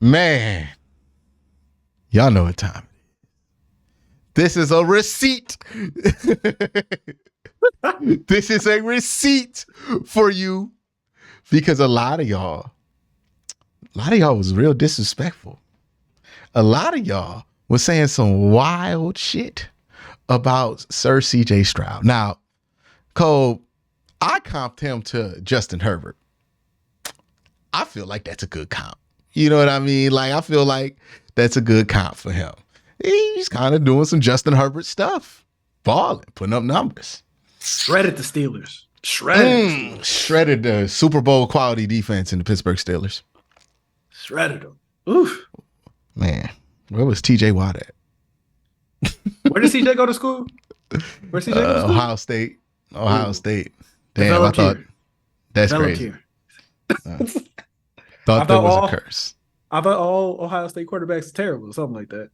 Man, y'all know what time. This is a receipt. This is a receipt for you because a lot of y'all was real disrespectful. A lot of y'all was saying some wild shit about Sir CJ Stroud. Now, Cole, I comped him to Justin Herbert. I feel like that's a good comp. You know what I mean? Like, I feel like that's a good comp for him. He's kind of doing some Justin Herbert stuff. Balling, putting up numbers. Shredded the Steelers. Shredded the Super Bowl quality defense in the Pittsburgh Steelers. Shredded them. Oof. Man, where was TJ Watt at? Where did CJ go to school? Where CJ go to school? Ohio State. Ohio State. Damn, I thought that's crazy. Thought that was a curse. I thought all Ohio State quarterbacks are terrible, something like that.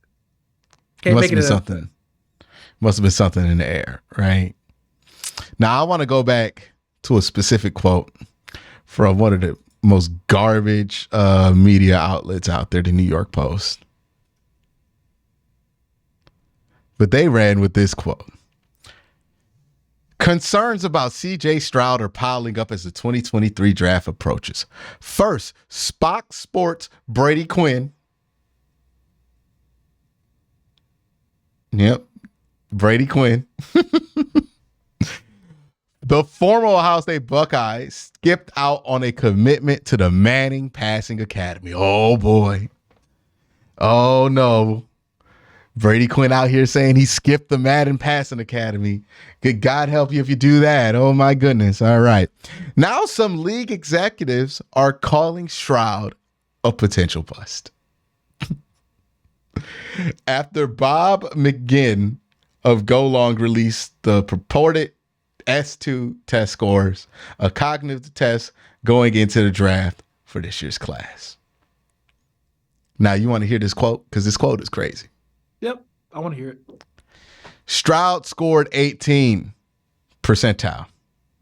Must have been something in the air, right? Now I want to go back to a specific quote from one of the most garbage media outlets out there, the New York Post. But they ran with this quote. Concerns about CJ Stroud are piling up as the 2023 draft approaches. First, Spock Sports' Brady Quinn. Yep, Brady Quinn. The former Ohio State Buckeye skipped out on a commitment to the Manning Passing Academy. Oh, boy. Oh, no. Brady Quinn out here saying he skipped the Madden Passing Academy. Good God help you if you do that. Oh, my goodness. All right. Now some league executives are calling Stroud a potential bust. After Bob McGinn of Go Long released the purported S2 test scores, a cognitive test going into the draft for this year's class. Now, you want to hear this quote? Because this quote is crazy. Yep, I want to hear it. Stroud scored 18 percentile.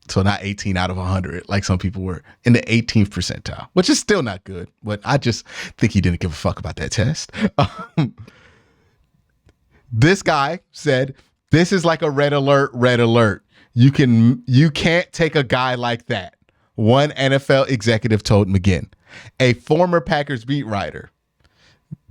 So not 18 out of 100, like some people were, in the 18th percentile, which is still not good. But I just think he didn't give a fuck about that test. This guy said, this is like a red alert, red alert. You can't take a guy like that. One NFL executive told McGinn, a former Packers beat writer.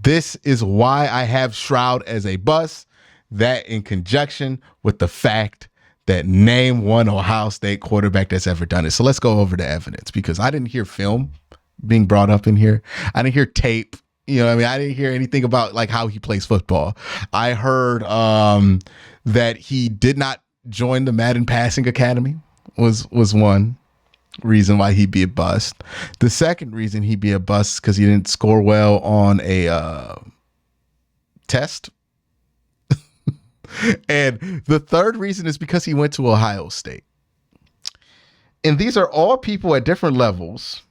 This is why I have Stroud as a bust. That in conjunction with the fact that name one Ohio State quarterback that's ever done it. So let's go over the evidence, because I didn't hear film being brought up in here. I didn't hear tape. You know what I mean? I didn't hear anything about like how he plays football. I heard that he did not join the Madden Passing Academy was one reason why he'd be a bust. The second reason he'd be a bust is because he didn't score well on a test. And the third reason is because he went to Ohio State. And these are all people at different levels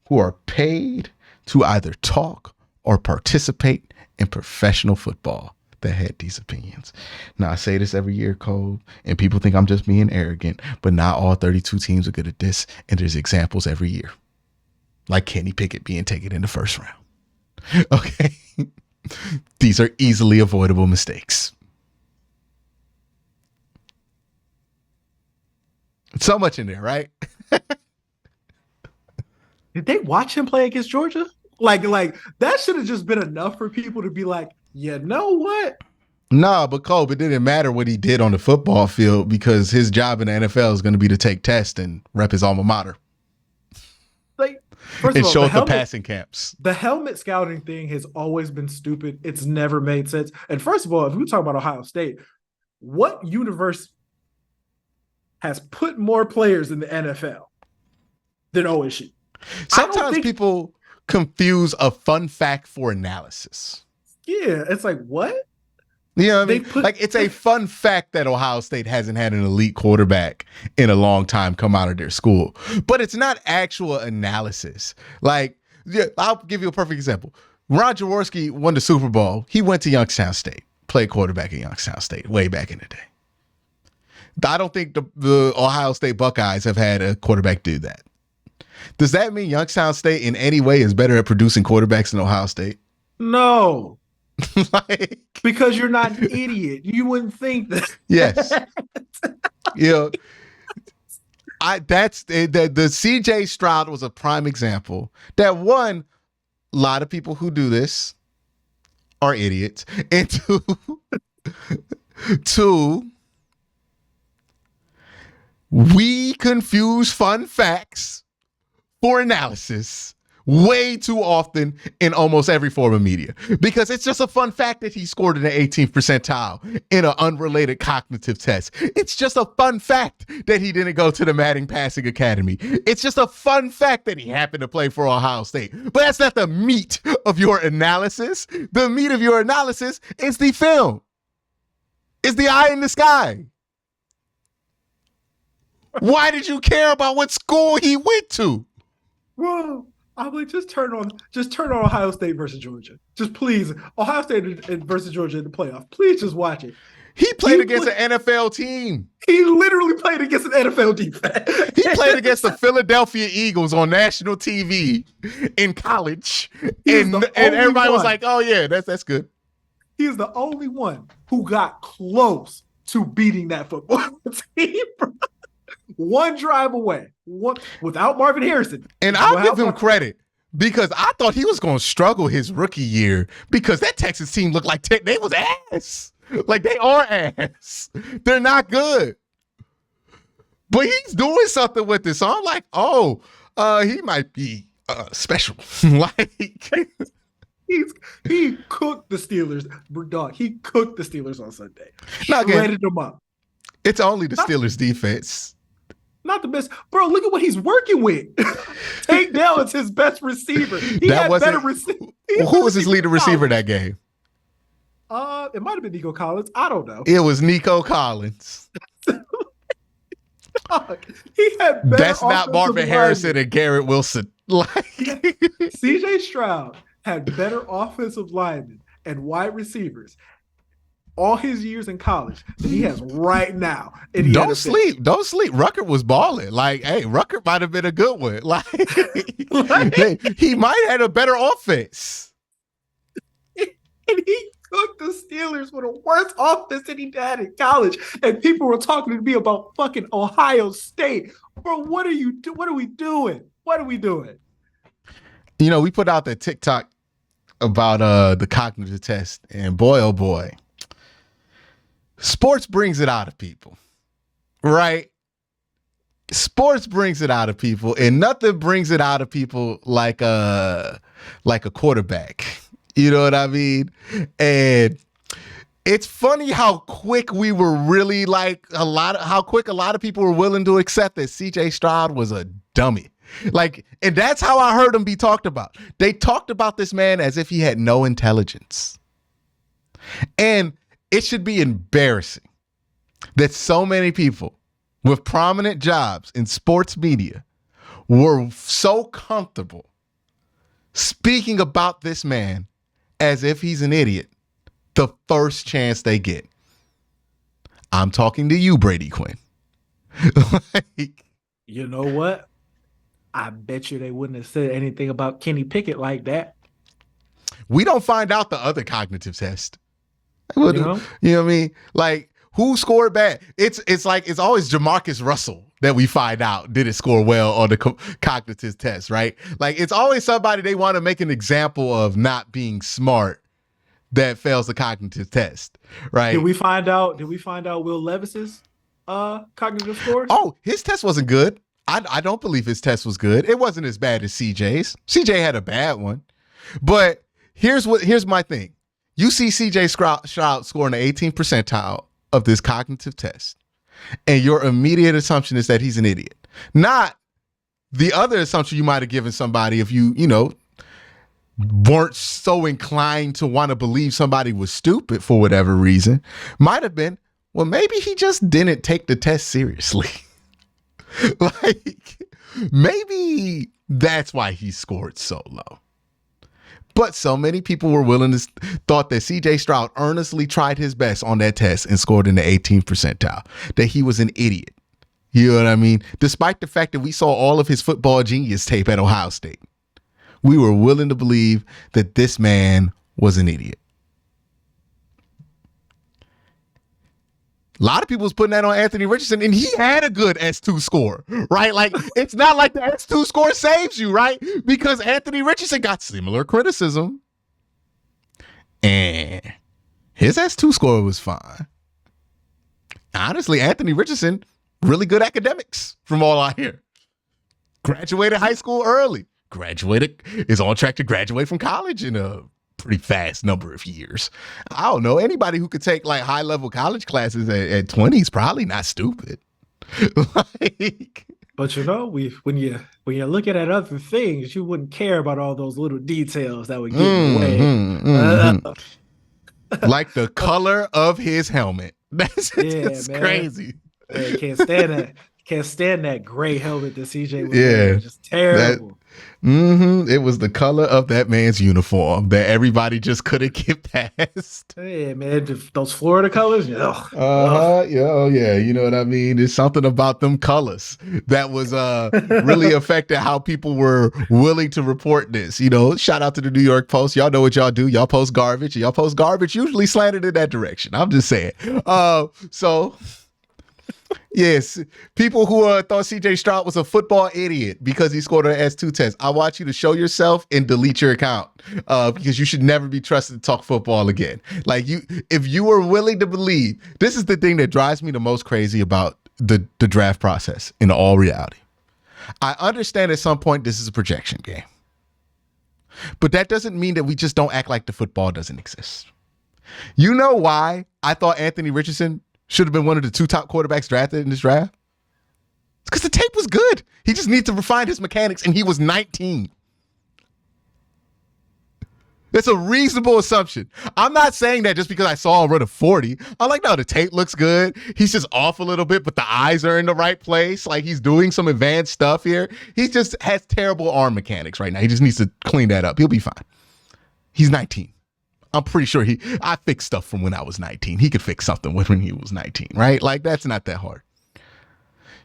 who are paid to either talk or participate in professional football that had these opinions. Now, I say this every year, Cole, and people think I'm just being arrogant, but not all 32 teams are good at this, and there's examples every year. Like Kenny Pickett being taken in the first round. Okay? These are easily avoidable mistakes. So much in there, right? Did they watch him play against Georgia? Like that should have just been enough for people to be like, you know what? No, but Cole, it didn't matter what he did on the football field, because his job in the NFL is going to be to take tests and rep his alma mater. Like, first and of all, show up the passing camps. The helmet scouting thing has always been stupid. It's never made sense. And first of all, if we talk about Ohio State, what universe has put more players in the NFL than OSU? Sometimes people confuse a fun fact for analysis. Yeah, it's like, what? You know what I mean? Like, it's a fun fact that Ohio State hasn't had an elite quarterback in a long time come out of their school. But it's not actual analysis. Like, yeah, I'll give you a perfect example. Ron Jaworski won the Super Bowl. He went to Youngstown State, played quarterback at Youngstown State way back in the day. I don't think the Ohio State Buckeyes have had a quarterback do that. Does that mean Youngstown State in any way is better at producing quarterbacks than Ohio State? No, Like, because you're not an idiot. You wouldn't think that. yes. You know, that's the CJ Stroud was a prime example. That one, a lot of people who do this are idiots. And two, we confuse fun facts for analysis way too often in almost every form of media, because it's just a fun fact that he scored in the 18th percentile in an unrelated cognitive test. It's just a fun fact that he didn't go to the Madden Passing Academy. It's just a fun fact that he happened to play for Ohio State. But that's not the meat of your analysis. The meat of your analysis is the film. It's the eye in the sky. Why did you care about what school he went to? Whoa. I'm like, just turn on Ohio State versus Georgia. Just please, Ohio State versus Georgia in the playoff. Please just watch it. He played against an NFL team. He literally played against an NFL defense. He played against the Philadelphia Eagles on national TV in college. And everybody was like, oh yeah, that's good. He is the only one who got close to beating that football team. One drive away, without Marvin Harrison. And I'll give him credit, because I thought he was going to struggle his rookie year, because that Texas team looked like they was ass. Like, they are ass. They're not good. But he's doing something with this. So I'm like, oh, he might be special. Like, he cooked the Steelers. Dog, he cooked the Steelers on Sunday. Shredded them up. It's only the Steelers defense. Not the best. Bro, look at what he's working with. Tank Dell is his best receiver. He had better receivers. Who was his leading receiver that game? It might have been Nico Collins. I don't know. It was Nico Collins. He had better. That's not Marvin Harrison and Garrett Wilson. Like, CJ Stroud had better offensive linemen and wide receivers all his years in college than he has right now. Don't sleep. Rucker was balling. Like, hey, Rucker might have been a good one. Like, he might have had a better offense. And he cooked the Steelers with a worse offense than he had in college. And people were talking to me about fucking Ohio State. Bro, what are we doing? What are we doing? You know, we put out that TikTok about the cognitive test, and boy, oh boy, sports brings it out of people, right? Sports brings it out of people, and nothing brings it out of people like a quarterback. You know what I mean? And it's funny how quick we were really how quick a lot of people were willing to accept that CJ Stroud was a dummy. Like, and that's how I heard him be talked about. They talked about this man as if he had no intelligence. And it should be embarrassing that so many people with prominent jobs in sports media were so comfortable speaking about this man as if he's an idiot the first chance they get. I'm talking to you, Brady Quinn. You know what? I bet you they wouldn't have said anything about Kenny Pickett like that. We don't find out the other cognitive test. You know what I mean? Like, who scored bad? It's always Jamarcus Russell that we find out did it score well on the cognitive test, right? Like, it's always somebody they want to make an example of not being smart that fails the cognitive test, right? Did we find out Will Levis's cognitive scores? Oh, his test wasn't good. I don't believe his test was good. It wasn't as bad as CJ's. CJ had a bad one. But here's my thing. You see CJ Stroud scoring the 18th percentile of this cognitive test, and your immediate assumption is that he's an idiot. Not the other assumption you might have given somebody if you weren't so inclined to want to believe somebody was stupid for whatever reason. Might have been, well, maybe he just didn't take the test seriously. Like, maybe that's why he scored so low. But so many people were thought that CJ Stroud earnestly tried his best on that test and scored in the 18th percentile, that he was an idiot. You know what I mean? Despite the fact that we saw all of his football genius tape at Ohio State, we were willing to believe that this man was an idiot. A lot of people was putting that on Anthony Richardson, and he had a good S2 score, right? Like, it's not like the S2 score saves you, right? Because Anthony Richardson got similar criticism, and his S2 score was fine. Honestly, Anthony Richardson, really good academics from all I hear. Graduated high school early. Is on track to graduate from college in a pretty fast number of years. I don't know. Anybody who could take like high level college classes at 20 is probably not stupid. Like, but when you're looking at other things, you wouldn't care about all those little details that would get in the way. Like the color of his helmet. That's crazy. Man, can't stand that gray helmet that CJ was wearing. Just terrible. It was the color of that man's uniform that everybody just couldn't get past. Hey man, those Florida colors. Yeah. You know what I mean? There's something about them colors that was really affected how people were willing to report this. You know, shout out to the New York Post. Y'all know what y'all do. Y'all post garbage. Y'all post garbage usually slanted in that direction. I'm just saying. So. Yes, people who thought CJ Stroud was a football idiot because he scored an S2 test. I want you to show yourself and delete your account because you should never be trusted to talk football again. Like if you were willing to believe, this is the thing that drives me the most crazy about the draft process in all reality. I understand at some point this is a projection game, but that doesn't mean that we just don't act like the football doesn't exist. You know why I thought Anthony Richardson should have been one of the 2 top quarterbacks drafted in this draft? It's because the tape was good. He just needs to refine his mechanics, and he was 19. That's a reasonable assumption. I'm not saying that just because I saw him run a 40. I'm like, no, the tape looks good. He's just off a little bit, but the eyes are in the right place. Like, he's doing some advanced stuff here. He just has terrible arm mechanics right now. He just needs to clean that up. He'll be fine. He's 19. I'm pretty sure I fixed stuff from when I was 19. He could fix something when he was 19, right? Like, that's not that hard.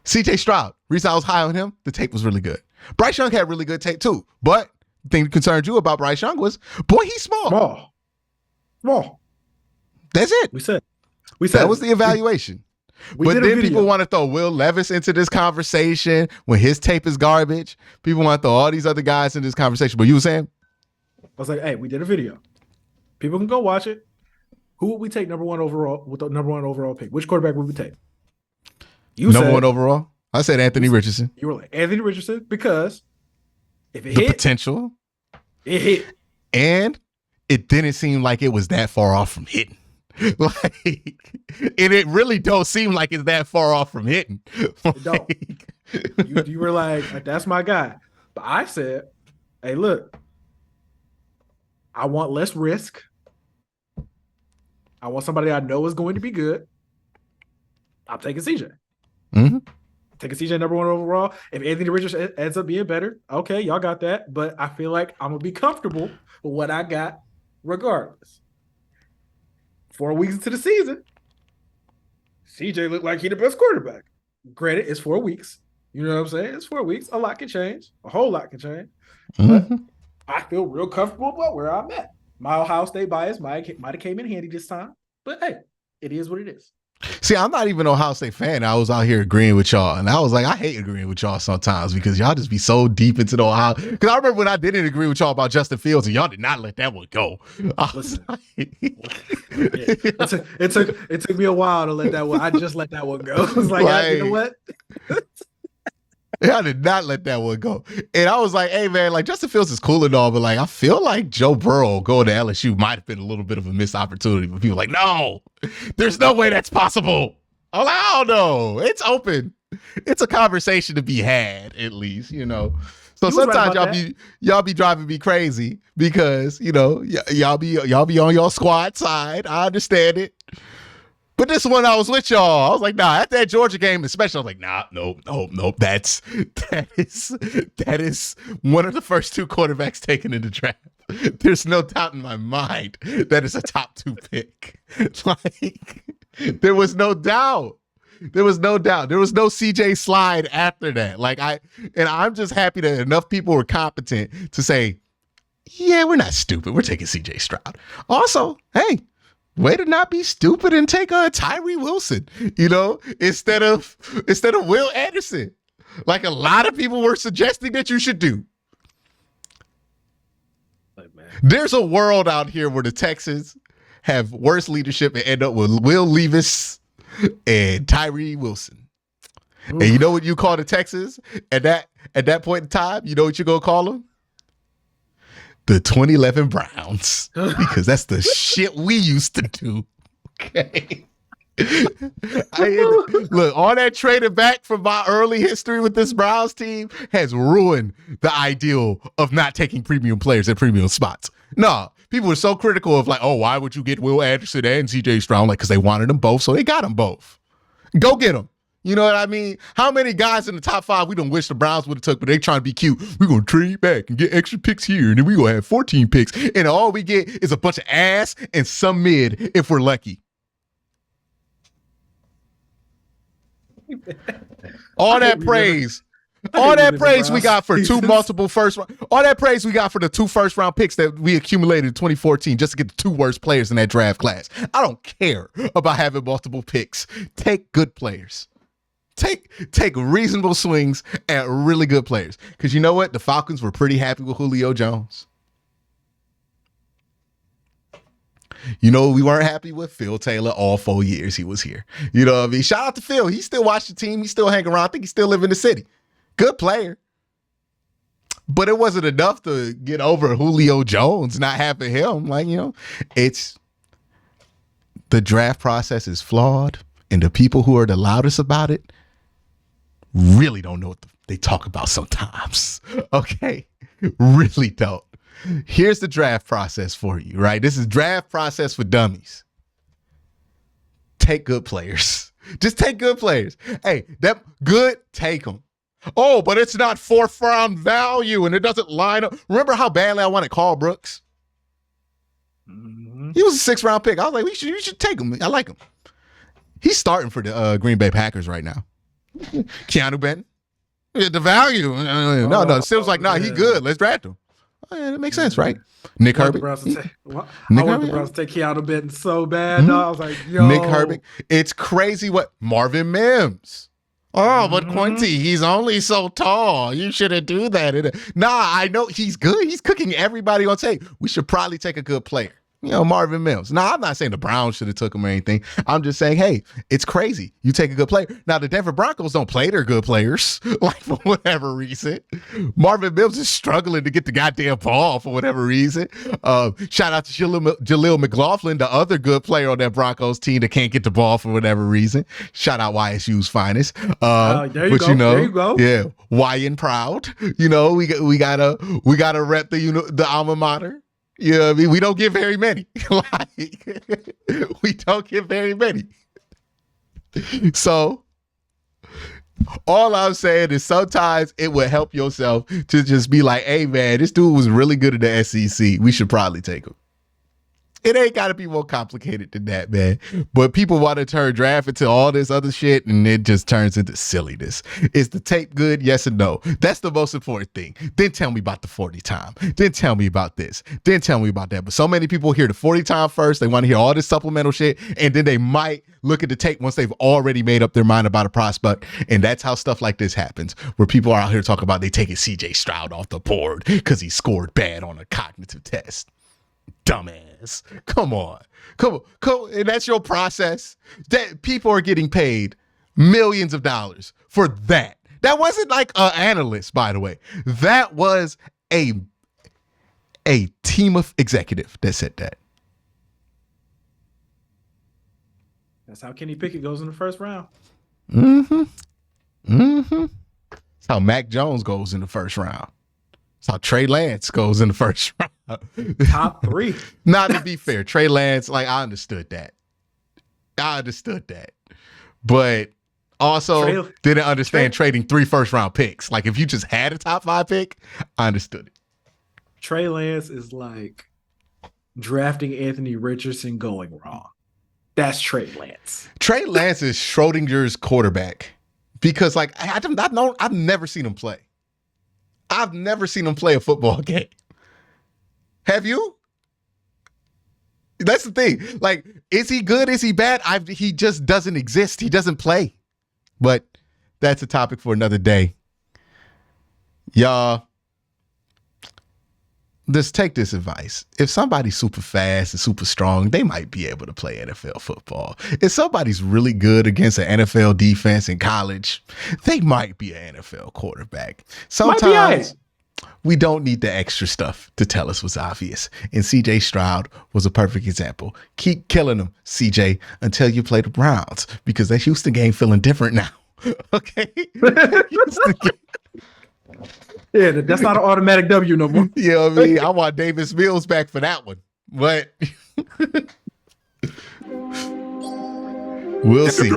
CJ Stroud, reason I was high on him, the tape was really good. Bryce Young had really good tape too, but the thing that concerned you about Bryce Young was, boy, he's small. Small. That's it. We said that was the evaluation. But then people want to throw Will Levis into this conversation when his tape is garbage. People want to throw all these other guys in this conversation. But you were saying? I was like, hey, we did a video. People can go watch it. Who would we take number 1 overall with the number 1 overall pick? Which quarterback would we take? You number 1 overall? I said Anthony Richardson. You were like Anthony Richardson because if it the hit, potential, it hit, and it didn't seem like it was that far off from hitting. Like, and it really don't seem like it's that far off from hitting. It don't. You were like, that's my guy. But I said, hey, look, I want less risk. I want somebody I know is going to be good. I'm taking CJ. Mm-hmm. Taking CJ number 1 overall. If Anthony Richardson ends up being better, okay, y'all got that. But I feel like I'm going to be comfortable with what I got regardless. 4 weeks into the season, CJ looked like he the best quarterback. Granted, it's 4 weeks. You know what I'm saying? It's 4 weeks. A lot can change. A whole lot can change. Mm-hmm. But I feel real comfortable about where I'm at. My Ohio State bias might have came in handy this time, but hey, it is what it is. See, I'm not even an Ohio State fan. I was out here agreeing with y'all, and I was like, I hate agreeing with y'all sometimes because y'all just be so deep into the Ohio. Because I remember when I didn't agree with y'all about Justin Fields, and y'all did not let that one go. Listen, it took me a while to let that one. I just let that one go. I was like, you know what? I did not let that one go. And I was like, hey, man, like Justin Fields is cool and all, but like I feel like Joe Burrow going to LSU might have been a little bit of a missed opportunity. But people are like, no, there's no way that's possible. I'm like, I don't know. It's open. It's a conversation to be had, at least, you know. So sometimes y'all be driving me crazy because, you know, y'all be on your squad side. I understand it. But this one I was with y'all. I was like, nah, at that Georgia game especially, I was like, nah, nope. That is one of the first 2 quarterbacks taken in the draft. There's no doubt in my mind that is a top 2 pick. Like, there was no doubt. There was no doubt. There was no CJ slide after that. I'm just happy that enough people were competent to say, yeah, we're not stupid. We're taking CJ Stroud. Also, hey, way to not be stupid and take Tyree Wilson, instead of Will Anderson. Like a lot of people were suggesting that you should do. There's a world out here where the Texans have worse leadership and end up with Will Levis and Tyree Wilson. Oof. And you know what you call the Texans at that point in time? You know what you're going to call them? The 2011 Browns. Because that's the shit we used to do. Okay. Look, all that trading back from my early history with this Browns team has ruined the ideal of not taking premium players at premium spots. No, people were so critical of like, oh, why would you get Will Anderson and CJ Stroud? Like, because they wanted them both, so they got them both. Go get them. You know what I mean? How many guys in the top 5 we don't wish the Browns would have took, but they trying to be cute. We're going to trade back and get extra picks here, and then we're going to have 14 picks, and all we get is a bunch of ass and some mid if we're lucky. All that praise we got for all that praise we got for the 2 first-round picks that we accumulated in 2014 just to get the 2 worst players in that draft class. I don't care about having multiple picks. Take good players. Take reasonable swings at really good players. Because you know what? The Falcons were pretty happy with Julio Jones. You know, we weren't happy with Phil Taylor all 4 years he was here. You know what I mean? Shout out to Phil. He still watched the team. He still hang around. I think he still live in the city. Good player. But it wasn't enough to get over Julio Jones, not having him. It's the draft process is flawed. And the people who are the loudest about it really don't know what they talk about sometimes. Okay? Really don't. Here's the draft process for you, right? This is draft process for dummies. Take good players. Just take good players. Hey, that good, take them. Oh, but it's not 4th round value and it doesn't line up. Remember how badly I wanted Carl Brooks? Mm-hmm. He was a 6th round pick. I was like, you should take him. I like him. He's starting for the Green Bay Packers right now. Keanu Benton. The value. No. It seems like, he good. Let's draft him. Oh, yeah, that makes sense, right? Nick Herbig. I want the Browns to take Keanu Benton so bad. No, I was like, yo. Nick Herbig. It's crazy what Marvin Mims. Oh, but Quincy, he's only so tall. You shouldn't do that. Nah, I know he's good. He's cooking everybody on tape. We should probably take a good player. Marvin Mims. Now, I'm not saying the Browns should have took him or anything. I'm just saying, hey, it's crazy. You take a good player. Now, the Denver Broncos don't play their good players, for whatever reason. Marvin Mims is struggling to get the goddamn ball for whatever reason. Shout out to Jaleel McLaughlin, the other good player on that Broncos team that can't get the ball for whatever reason. Shout out YSU's finest. There you go. Yeah, Wyan Proud. We gotta rep the alma mater. You know what I mean? We don't get very many. We don't get very many. So all I'm saying is sometimes it would help yourself to just be like, hey, man, this dude was really good at the SEC. We should probably take him. It ain't got to be more complicated than that, man. But people want to turn draft into all this other shit, and it just turns into silliness. Is the tape good? Yes or no? That's the most important thing. Then tell me about the 40 time. Then tell me about this. Then tell me about that. But so many people hear the 40 time first. They want to hear all this supplemental shit, and then they might look at the tape once they've already made up their mind about a prospect. And that's how stuff like this happens, where people are out here talking about they taking CJ Stroud off the board because he scored bad on a cognitive test. Dumbass. Come on. And that's your process. That people are getting paid millions of dollars for that. That wasn't like an analyst, by the way. That was a team of executive that said that. That's how Kenny Pickett goes in the 1st round. That's how Mac Jones goes in the 1st round. That's how Trey Lance goes in the 1st round. Top 3. Not to be fair, Trey Lance, I understood that. But also didn't understand trading 3 first-round picks. Like, if you just had a top 5 pick, I understood it. Trey Lance is like drafting Anthony Richardson going wrong. That's Trey Lance. Trey Lance is Schrodinger's quarterback because, like, I've never seen him play. I've never seen him play a football game. Have you? That's the thing. Like, is he good? Is he bad? He just doesn't exist. He doesn't play. But that's a topic for another day. Y'all, just take this advice. If somebody's super fast and super strong, they might be able to play NFL football. If somebody's really good against an NFL defense in college, they might be an NFL quarterback. Sometimes we don't need the extra stuff to tell us what's obvious. And CJ Stroud was a perfect example. Keep killing them, CJ, until you play the Browns, because that Houston game feeling different now. Okay? Yeah, that's not an automatic W no more. You know what I mean? I want Davis Mills back for that one. But we'll see.